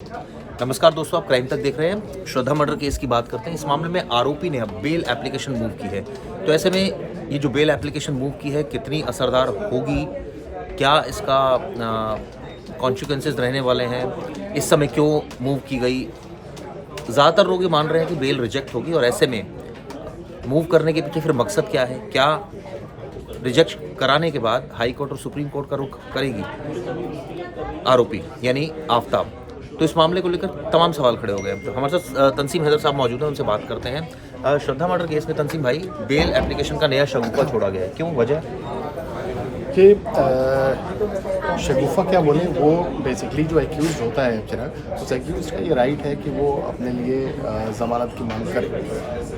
नमस्कार दोस्तों, आप क्राइम तक देख रहे हैं। श्रद्धा मर्डर केस की बात करते हैं। इस मामले में आरोपी ने अब बेल एप्लीकेशन मूव की है। तो ऐसे में ये जो बेल एप्लीकेशन मूव की है कितनी असरदार होगी, क्या इसका कॉन्सिक्वेंसेस रहने वाले हैं, इस समय क्यों मूव की गई। ज़्यादातर लोग ये मान रहे हैं कि बेल रिजेक्ट होगी, और ऐसे में मूव करने के पीछे फिर मकसद क्या है। क्या रिजेक्ट कराने के बाद हाई कोर्ट और सुप्रीम कोर्ट का रुख करेगी आरोपी यानी आफ्ताब। तो इस मामले को लेकर तमाम सवाल खड़े हो गए। तो हमारे साथ तंसीम हैदर साहब मौजूद हैं, उनसे बात करते हैं। श्रद्धा मर्डर केस में तंसीम भाई, बेल एप्लीकेशन का नया शगुफा छोड़ा गया है, क्यों, वजह? कि शगुफा क्या बोलें, वो बेसिकली जो एक्यूज़ होता है चिराग, उस एक्यूज़ का ये राइट है कि वो अपने लिए ज़मानत की मांग करे।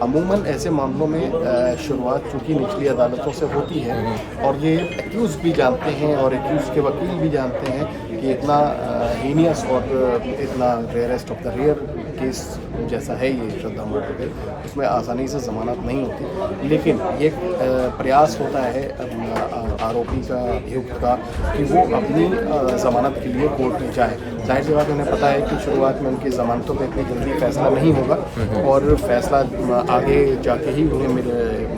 अमूमन ऐसे मामलों में शुरुआत चूँकि निचली अदालतों से होती है, और ये एक्यूज़ भी जानते हैं और एक्यूज़ के वकील भी जानते हैं कि इतना हीनियस और इतना rarest of the rare case जैसा है ये श्रद्धा मर्डर केस, उसमें आसानी से ज़मानत नहीं होती। लेकिन ये प्रयास होता है आरोपी का, अभियुक्त का, कि वो अपनी ज़मानत के लिए कोर्ट में जाए। जाहिर सी बात, उन्हें पता है कि शुरुआत में उनकी ज़मानतों पर इतनी जल्दी फैसला नहीं होगा, और फैसला आगे जाके ही उन्हें मेरे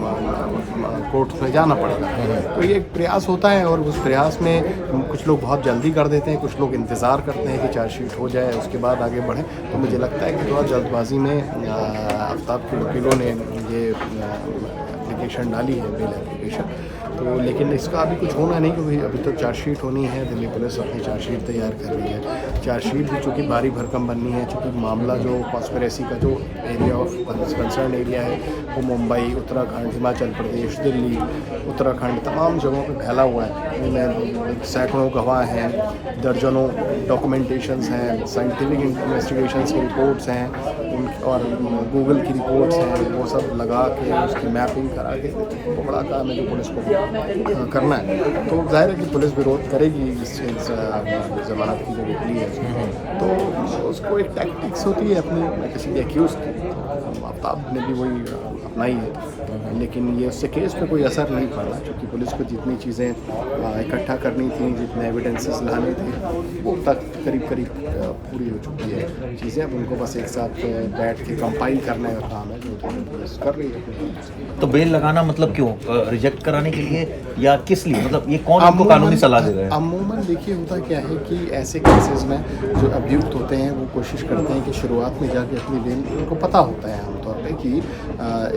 कोर्ट में जाना पड़ेगा। तो ये एक प्रयास होता है, और उस प्रयास में कुछ लोग बहुत जल्दी कर देते हैं, कुछ लोग इंतज़ार करते हैं कि चार्जशीट हो जाए, उसके बाद आगे बढ़ें। तो मुझे लगता है कि थोड़ा जल्दबाजी में आफ्ताब के वकीलों ने ये एप्लीकेशन डाली है, बेल एप्लीकेशन। तो लेकिन इसका अभी कुछ होना नहीं, क्योंकि अभी तो चार्जशीट होनी है। दिल्ली पुलिस अपनी चार्जशीट तैयार कर रही है। चार्जशीट भी चूँकि भारी भरकम बननी है, चूँकि मामला जो कॉन्स्पिरेसी का जो एरिया ऑफ कंसर्न एरिया है वो मुंबई, उत्तराखंड, हिमाचल प्रदेश, दिल्ली, उत्तराखंड, तमाम जगहों पे फैला हुआ है। उनमें सैकड़ों गवाह हैं, दर्जनों डॉक्यूमेंटेशंस हैं, साइंटिफिक इन्वेस्टिगेशंस की रिपोर्ट्स हैं, और गूगल की रिपोर्ट्स हैं। वो सब लगा के उसकी मैपिंग करा के वो बड़ा काम है जो पुलिस को करना है। तो जाहिर है कि पुलिस विरोध करेगी इस ज़मानत की जो निकली है। तो उसको एक टैक्टिक्स होती है अपनी किसी एक्यूज़ की, आफ्ताब ने भी वही अपनाई है। लेकिन ये उससे केस पे कोई असर नहीं पड़ा, क्योंकि पुलिस को जितनी चीज़ें इकट्ठा करनी थी, जितने एविडेंसेस लाने थे, वो तक करीब पूरी हो चुकी है चीज़ें। अब उनको बस एक साथ बैठ के कंपाइल करने का काम है, जो पुलिस कर रही है। तो बेल लगाना मतलब क्यों, रिजेक्ट कराने के लिए या किस लिए, मतलब ये कौन आपको कानूनी सलाह दे रहा है? अमूमन देखिए, होता क्या है कि ऐसे केसेस में जो अभियुक्त होते हैं वो कोशिश करते हैं कि शुरुआत में जाके अपनी बेल, उनको पता होता है आमतौर पे कि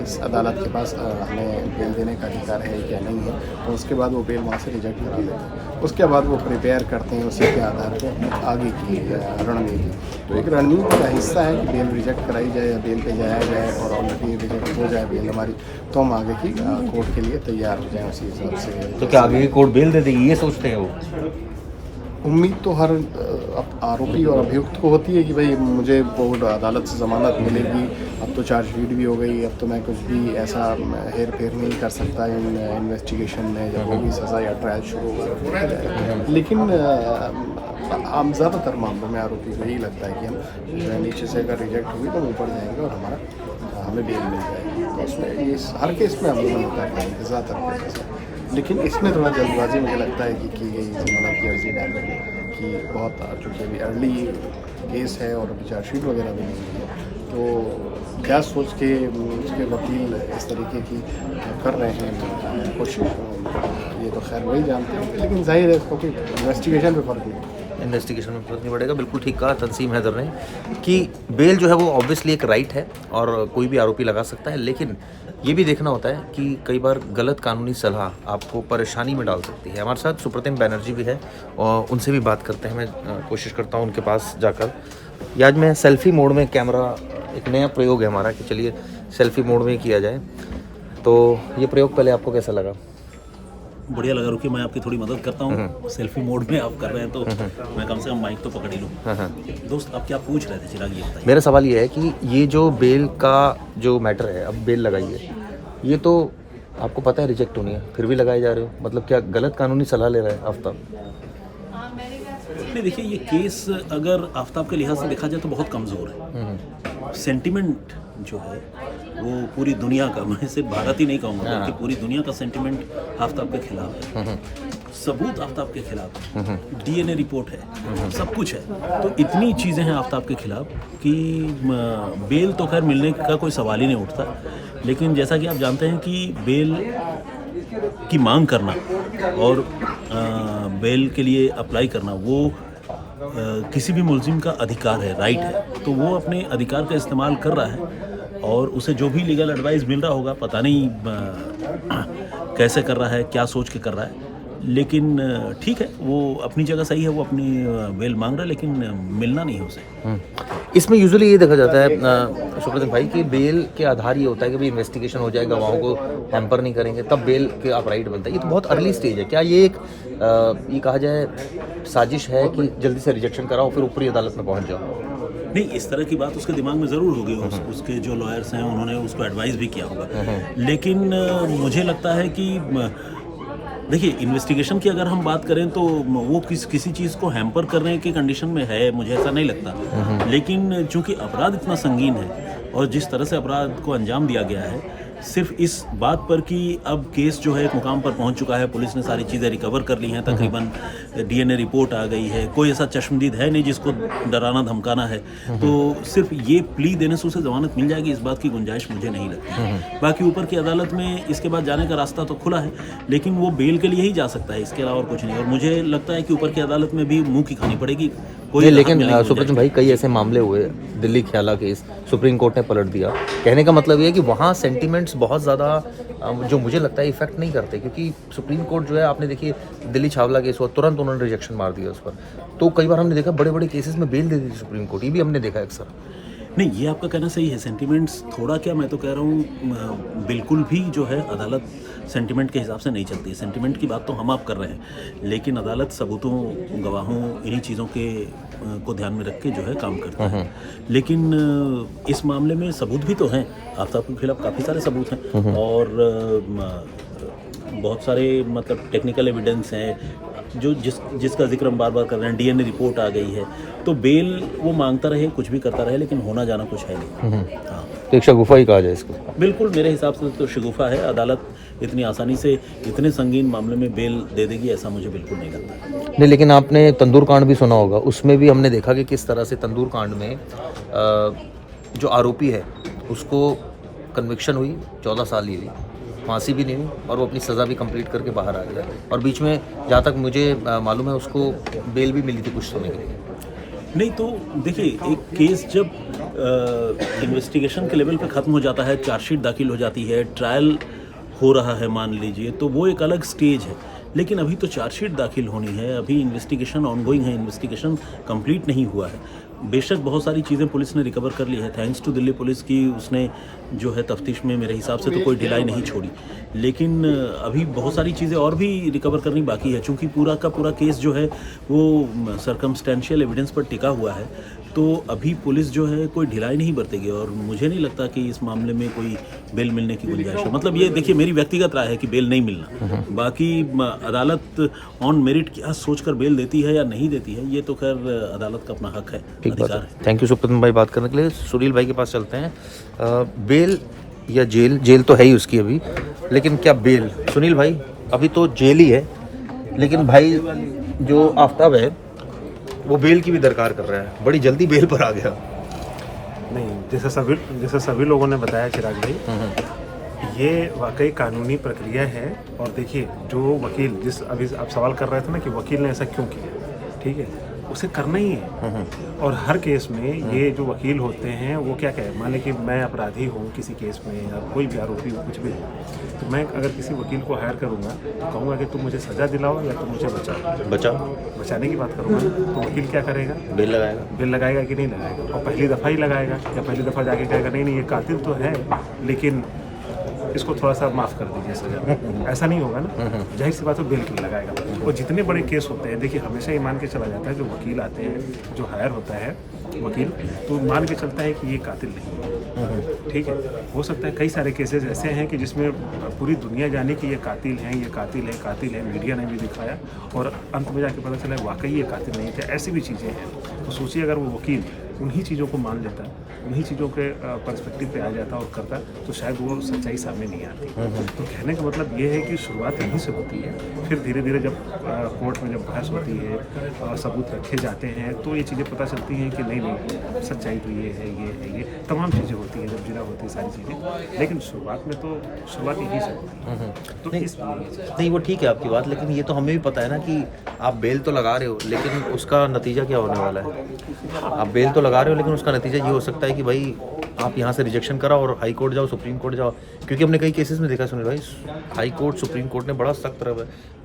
इस अदालत के पास हमें बेल देने का अधिकार है क्या नहीं है। तो उसके बाद वो बेल वहाँ से रिजेक्ट करा देते हैं। उसके बाद वो प्रिपेयर करते हैं उसी के आधार पर आगे की रणनीति। तो एक रणनीति का हिस्सा है कि बेल रिजेक्ट कराई जाए या बेल पे जाया जाए, और ऑलरेडी रिजेक्ट हो जाए बेल हमारी, तो हम आगे की कोर्ट के लिए तैयार हो जाएँ उसी हिसाब से। तो क्या आगे की कोर्ट बेल दे देगी, ये सोचते हैं वो? उम्मीद तो हर आरोपी और अभियुक्त को होती है कि भाई मुझे कोर्ट अदालत से ज़मानत मिलेगी, अब तो चार्जशीट भी हो गई, अब तो मैं कुछ भी ऐसा हेर फेर नहीं कर सकता इन्वेस्टिगेशन में, जब होगी सज़ा या ट्रायल शुरू होगा। लेकिन हम ज़्यादातर मामलों में आरोपी को यही लगता है कि हम नीचे से अगर रिजेक्ट हुई तो हम ऊपर जाएंगे और हमें बेल मिल जाएगी। तो उसमें ये हर केस में अमूमन होता है, ज़्यादातर केस में। लेकिन इसमें थोड़ा जल्दबाजी मुझे लगता है कि की गई ज़मानत की अर्जी डालने में, कि बहुत चूँकि अभी अर्ली केस है और अभी चार्जशीट वगैरह भी नहीं है, तो क्या सोच के उसके वकील इस तरीके की कर रहे हैं कोशिश, ये तो खैर वही जानते हैं। लेकिन जाहिर है इसको कोई इन्वेस्टिगेशन पे फ़र्क नहीं, इन्वेस्टिगेशन में फर्क नहीं पड़ेगा। बिल्कुल ठीक कहा तंसीम हैदर ने कि बेल जो है वो ऑब्वियसली एक राइट है और कोई भी आरोपी लगा सकता है, लेकिन ये भी देखना होता है कि कई बार गलत कानूनी सलाह आपको परेशानी में डाल सकती है। हमारे साथ सुप्रतिम बनर्जी भी है, और उनसे भी बात करते हैं। मैं कोशिश करता हूँ उनके पास जाकर। आज मैं सेल्फ़ी मोड में, कैमरा एक नया प्रयोग है हमारा कि चलिए सेल्फ़ी मोड में किया जाए। तो ये प्रयोग पहले आपको कैसा लगा? बढ़िया लगा। रुकिए, मैं आपकी थोड़ी मदद करता हूँ। सेल्फी मोड में आप कर रहे हैं तो मैं कम से कम माइक तो पकड़ ही लूँ। दोस्त, आप क्या पूछ रहे थे चिराग, ये बताइए। मेरा सवाल ये है कि ये जो बेल का जो मैटर है, अब बेल लगाई है, ये तो आपको पता है रिजेक्ट होनी है, फिर भी लगाए जा रहे हो, मतलब क्या गलत कानूनी सलाह ले रहा है आफ्ताब? नहीं, देखिए ये केस अगर आफ्ताब के लिहाज से देखा जाए तो बहुत कमज़ोर है। सेंटिमेंट जो है वो पूरी दुनिया का, मैं सिर्फ भारत ही नहीं कहूँगा बल्कि पूरी दुनिया का सेंटिमेंट आफ्ताब के खिलाफ है। सबूत आफ्ताब के खिलाफ है, डीएनए रिपोर्ट है, सब कुछ है। तो इतनी चीज़ें हैं आफ्ताब के खिलाफ कि बेल तो खैर मिलने का कोई सवाल ही नहीं उठता। लेकिन जैसा कि आप जानते हैं कि बेल की मांग करना और बेल के लिए अप्लाई करना वो किसी भी मुलजिम का अधिकार है, राइट है। तो वो अपने अधिकार का इस्तेमाल कर रहा है और उसे जो भी लीगल एडवाइस मिल रहा होगा, पता नहीं कैसे कर रहा है, क्या सोच के कर रहा है, लेकिन ठीक है, वो अपनी जगह सही है, वो अपनी बेल मांग रहा है, लेकिन मिलना नहीं है उसे। इसमें यूजुअली ये देखा जाता है शुक्रदीन भाई कि बेल के आधार ये होता है कि भाई इन्वेस्टिगेशन हो जाए, गवाहों को हैम्पर नहीं करेंगे, तब बेल के आप राइट बनता है। ये तो बहुत अर्ली स्टेज है। क्या ये एक ये कहा जाए साजिश है कि जल्दी से रिजेक्शन कराओ फिर ऊपरी अदालत में पहुंच जाओ? नहीं, इस तरह की बात उसके दिमाग में ज़रूर होगी। उसके जो लॉयर्स हैं उन्होंने उसको एडवाइस भी किया होगा। लेकिन मुझे लगता है कि देखिए, इन्वेस्टिगेशन की अगर हम बात करें तो वो किसी चीज़ को हैम्पर करने की कंडीशन में है, मुझे ऐसा नहीं लगता। लेकिन चूंकि अपराध इतना संगीन है और जिस तरह से अपराध को अंजाम दिया गया है, सिर्फ इस बात पर कि अब केस जो है एक मुकाम पर पहुंच चुका है, पुलिस ने सारी चीज़ें रिकवर कर ली हैं, तकरीबन डीएनए रिपोर्ट आ गई है, कोई ऐसा चश्मदीद है नहीं जिसको डराना धमकाना है, तो सिर्फ ये प्ली देने से उसे ज़मानत मिल जाएगी, इस बात की गुंजाइश मुझे नहीं लगती। बाकी ऊपर की अदालत में इसके बाद जाने का रास्ता तो खुला है, लेकिन वो बेल के लिए ही जा सकता है, इसके अलावा और कुछ नहीं। और मुझे लगता है कि ऊपर की अदालत में भी मुंह की खानी पड़ेगी। लेकिन सुब्रत भाई, कई ऐसे मामले हुए, दिल्ली ख्याला केस सुप्रीम कोर्ट ने पलट दिया। कहने का मतलब ये है कि वहाँ सेंटिमेंट्स बहुत ज़्यादा जो मुझे लगता है इफेक्ट नहीं करते, क्योंकि सुप्रीम कोर्ट जो है, आपने देखिए दिल्ली छावला केस हुआ, तुरंत उन्होंने रिजेक्शन मार दिया उस पर। तो कई बार हमने देखा बड़े बड़े केसेस में बेल दे दी सुप्रीम कोर्ट, ये भी हमने देखा अक्सर। नहीं, ये आपका कहना सही है। सेंटिमेंट्स थोड़ा क्या, मैं तो कह रहा हूँ बिल्कुल भी जो है अदालत सेंटिमेंट के हिसाब से नहीं चलती है। सेंटिमेंट की बात तो हम आप कर रहे हैं, लेकिन अदालत सबूतों, गवाहों, इन्हीं चीज़ों के को ध्यान में रख के जो है काम करता है। लेकिन इस मामले में सबूत भी तो हैं, आफ्ताब के खिलाफ काफ़ी सारे सबूत हैं और बहुत सारे मतलब टेक्निकल एविडेंस हैं जो जिसका जिक्र हम बार बार कर रहे हैं। डीएनए रिपोर्ट आ गई है, तो बेल वो मांगता रहे, कुछ भी करता रहे, लेकिन होना जाना कुछ है नहीं। हाँ, तो एक शगुफा ही कहा जाए इसको। बिल्कुल, मेरे हिसाब से तो शगुफा है। अदालत इतनी आसानी से इतने संगीन मामले में बेल दे देगी, ऐसा मुझे बिल्कुल नहीं लगता। नहीं, लेकिन आपने तंदूर कांड भी सुना होगा, उसमें भी हमने देखा कि किस तरह से तंदूर कांड में जो आरोपी है उसको कन्विक्शन हुई, 14 साल ही हुई, फांसी भी नहीं हुई और वो अपनी सज़ा भी कंप्लीट करके बाहर आ गया। और बीच में जहाँ तक मुझे मालूम है उसको बेल भी मिली थी कुछ समय के लिए। नहीं, तो देखिए, एक केस जब इन्वेस्टिगेशन के लेवल पे ख़त्म हो जाता है, चार्जशीट दाखिल हो जाती है, ट्रायल हो रहा है मान लीजिए, तो वो एक अलग स्टेज है। लेकिन अभी तो चार्जशीट दाखिल होनी है, अभी इन्वेस्टिगेशन ऑनगोइंग है, इन्वेस्टिगेशन कंप्लीट नहीं हुआ है। बेशक बहुत सारी चीज़ें पुलिस ने रिकवर कर ली है, थैंक्स टू दिल्ली पुलिस की, उसने जो है तफ्तीश में मेरे हिसाब से तो कोई ढिलाई नहीं छोड़ी। लेकिन अभी बहुत सारी चीज़ें और भी रिकवर करनी बाकी है, क्योंकि पूरा का पूरा केस जो है वो सर्कमस्टेंशियल एविडेंस पर टिका हुआ है। तो अभी पुलिस जो है कोई ढिलाई नहीं बरतेगी और मुझे नहीं लगता कि इस मामले में कोई बेल मिलने की गुंजाइश है। मतलब ये देखिए, मेरी व्यक्तिगत राय है कि बेल नहीं मिलना। बाकी अदालत ऑन मेरिट क्या सोचकर बेल देती है या नहीं देती है, ये तो खैर अदालत का अपना हक है, अधिकार है। थैंक यू सुप्रतन भाई बात करने के लिए। सुनील भाई के पास चलते हैं। बेल या जेल तो है ही उसकी अभी, लेकिन क्या बेल? सुनील भाई, अभी तो जेल ही है, लेकिन भाई जो आफ्ताब है वो बेल की भी दरकार कर रहा है, बड़ी जल्दी बेल पर आ गया। नहीं, जैसे सभी लोगों ने बताया चिराग भाई, ये वाकई कानूनी प्रक्रिया है। और देखिए, जो वकील, जिस अभी आप सवाल कर रहे थे ना कि वकील ने ऐसा क्यों किया, ठीक है, उसे करना ही है। और हर केस में ये जो वकील होते हैं वो क्या कहे, मान लें कि मैं अपराधी हूँ किसी केस में या कोई भी आरोपी हो, कुछ भी हो, तो मैं अगर किसी वकील को हायर करूँगा तो कहूँगा कि तुम मुझे सज़ा दिलाओ या तुम मुझे बचाओ। बचाने की बात करूँगा तो वकील क्या करेगा? बेल लगाएगा कि नहीं लगाएगा? और पहली दफ़ा ही लगाएगा या पहली दफ़ा जाके कहेगा नहीं ये कातिल तो है, लेकिन इसको थोड़ा सा माफ़ कर दीजिए सजा। ऐसा नहीं होगा ना, जाहिर सी बात है बेल क्यों लगाएगा। और जितने बड़े केस होते हैं, देखिए, हमेशा ये मान के चला जाता है जो वकील आते हैं, जो हायर होता है, वकील, तो मान के चलता है कि ये कातिल नहीं है। ठीक है, हो सकता है कई सारे केसेस ऐसे हैं कि जिसमें पूरी दुनिया जाने कि ये कातिल हैं, ये कातिल है, मीडिया ने भी दिखाया और अंत में जाके पता चला वाकई ये कातिल नहीं थे। ऐसी भी चीज़ें हैं। तो सोचिए अगर वो वकील उन्हीं चीज़ों को मान लेता, उन्हीं चीज़ों के पर्सपेक्टिव पे आ जाता और करता, तो शायद वो सच्चाई सामने नहीं आती। तो कहने का मतलब ये है कि शुरुआत यहीं से होती है, फिर धीरे धीरे जब कोर्ट में जब बहस होती है, सबूत रखे जाते हैं, तो ये चीज़ें पता चलती हैं कि नहीं सच्चाई तो ये है, ये तमाम चीज़ें होती हैं, जब जिरा होती है सारी चीज़ें। लेकिन शुरुआत में तो शुरुआत यहीं से होती है। तो नहीं वो ठीक है आपकी बात, लेकिन ये तो हमें भी पता है ना कि आप बेल तो लगा रहे हो, लेकिन उसका नतीजा क्या होने वाला है। आप बेल तो लगा रहे हो, लेकिन उसका नतीजा ये हो सकता है कि भाई आप यहाँ से रिजेक्शन कराओ और हाई कोर्ट जाओ, सुप्रीम कोर्ट जाओ। क्योंकि हमने कई केसेस में देखा सुनील भाई, हाई कोर्ट सुप्रीम कोर्ट ने बड़ा सख्त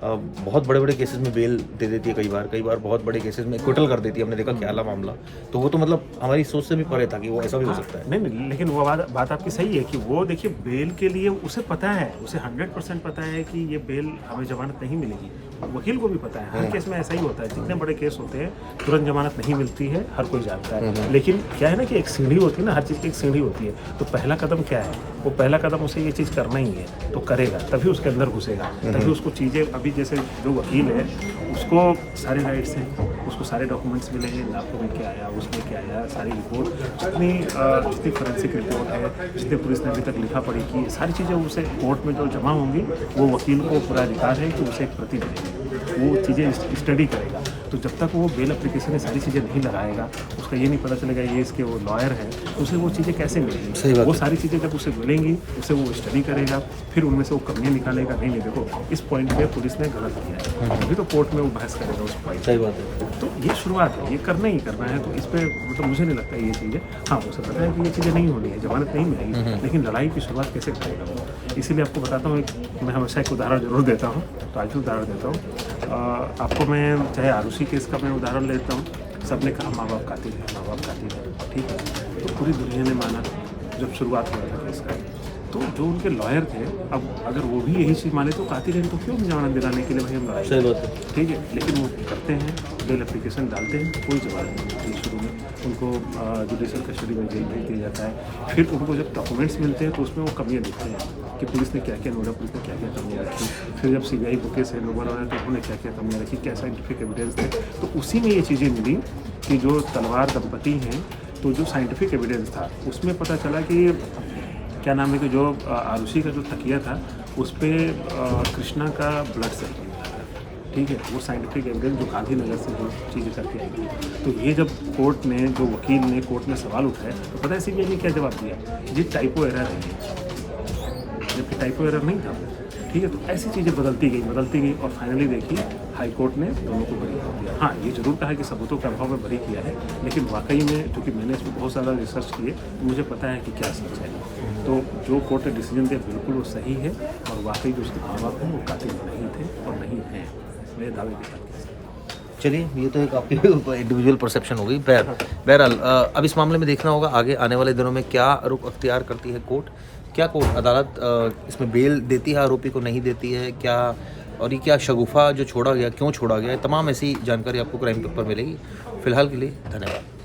बहुत बड़े बड़े केसेस में बेल दे देती है, कई बार बहुत बड़े केसेस में एक्विटल कर देती है। हमने देखा क्या मामला, तो वो तो मतलब हमारी सोच से भी परे था कि वो ऐसा भी हो सकता है। नहीं, लेकिन वो बात आपकी सही है कि वो देखिए बेल के लिए उसे पता है, उसे 100% पता है कि ये बेल हमें जमानत नहीं मिलेगी। वकील को भी पता है, हर केस में ऐसा ही होता है। जितने बड़े केस होते हैं तुरंत जमानत नहीं मिलती है, हर कोई जानता है। लेकिन क्या है ना कि एक सीढ़ी होती है ना, हर चीज़ की एक सीढ़ी होती है। तो पहला कदम क्या है, वो पहला कदम उसे ये चीज़ करना ही है, तो करेगा तभी उसके अंदर घुसेगा, तभी उसको चीज़ें। अभी जैसे जो वकील है उसको सारे राइट्स हैं, उसको सारे डॉक्यूमेंट्स मिले हैं, लाखों में क्या आया, उसमें क्या आया, सारी रिपोर्ट जितनी फोरेंसिक रिपोर्ट है, जितने पुलिस ने अभी तक लिखा पढ़ी की, सारी चीज़ें उसे कोर्ट में जो जमा होंगी, वो वकील को पूरा अधिकार है कि उसे एक प्रति मिलेगी, वो चीज़ें स्टडी करेगा। तो जब तक वो बेल एप्लीकेशन में सारी चीज़ें नहीं लगाएगा, उसका ये नहीं पता चलेगा ये इसके वो लॉयर है, तो उसे वो चीज़ें कैसे मिलेंगी। वो सारी चीज़ें जब उसे मिलेंगी, उसे वो स्टडी करेगा, फिर उनमें से वो कमियाँ निकालेगा। नहीं देखो इस पॉइंट पे पुलिस ने गलत किया है, अभी तो कोर्ट में वो बहस करेगा उस पॉइंट। सही बात है। तो ये शुरुआत है, ये करना ही करना है। तो इस पर मतलब मुझे नहीं लगता ये चीज़ें, हाँ उसे पता है कि ये चीज़ें नहीं होनी है, जमानत नहीं मिलेगी, लेकिन लड़ाई की शुरुआत कैसे करेगा वो। इसीलिए आपको बताता हूँ, मैं हमेशा एक उदाहरण जरूर देता हूँ, तो आज भी उदाहरण देता हूँ आपको। मैं चाहे आरुषि केस का मैं उदाहरण लेता हूँ। सबने कहा माँ बाप कातिल है, माँ बाप कातिल है, ठीक है। तो पूरी दुनिया ने माना जब शुरुआत हुआ था केस का। तो जो उनके लॉयर थे, अब अगर वो भी यही चीज़ माने तो कातिल है, तो क्यों जमानत दिलाने के लिए भाई हम लड़ाई। सही बात है, ठीक है। लेकिन वो करते हैं, बेल एप्लीकेशन डालते हैं, कोई जमानत नहीं होती शुरू में, उनको जुडिशल कस्टडी में जेल भेज दिया जाता है। फिर उनको जब डॉक्यूमेंट्स मिलते हैं तो उसमें वो कमियाँ दिखते हैं कि पुलिस ने क्या क्या नोड़ा, पुलिस ने क्या क्या कमियाँ रखी। फिर जब CBI बुकेस है लोगों ने, तो उन्होंने क्या क्या कमियाँ रखी, क्या साइंटिफिक एविडेंस थे। तो उसी में ये चीज़ें मिली कि जो तलवार दंपति हैं, तो जो साइंटिफिक एविडेंस था उसमें पता चला कि क्या नाम है कि जो आरुषि का जो तकिया था उस पर कृष्णा का ब्लड सैंपल मिला था। ठीक है, वो साइंटिफिक एविडेंस जो गांधीनगर से जो चीज़ें करके आई थी। तो ये जब कोर्ट ने, जो वकील ने कोर्ट में सवाल उठाया, तो पता है CBI ने क्या जवाब दिया, ये टाइपो एरर है, जबकि टाइपो एरर नहीं था। ठीक है, तो ऐसी चीज़ें बदलती गई और फाइनली देखिए हाई कोर्ट ने दोनों को बरी कर दिया। हाँ, ये जरूर कहा कि सबूतों के अभाव में बरी किया है, लेकिन वाकई में क्योंकि मैंने इसमें बहुत ज़्यादा रिसर्च किए, तो मुझे पता है कि क्या सच है। तो जो कोर्ट ने डिसीजन दिया बिल्कुल वो सही है, और वाकई जो उसके माँ बाप हैं वो कातिल नहीं थे और नहीं हैं, मेरे दावे के साथ। चलिए ये तो एक आपकी इंडिविजुअल परसेप्शन हो गई। बहरहाल अब इस मामले में देखना होगा आगे आने वाले दिनों में क्या रुख अख्तियार करती है कोर्ट, क्या कोर्ट अदालत इसमें बेल देती है आरोपी को, नहीं देती है क्या, और ये क्या शगुफा जो छोड़ा गया, क्यों छोड़ा गया, तमाम ऐसी जानकारी आपको क्राइम पेपर मिलेगी। फिलहाल के लिए धन्यवाद।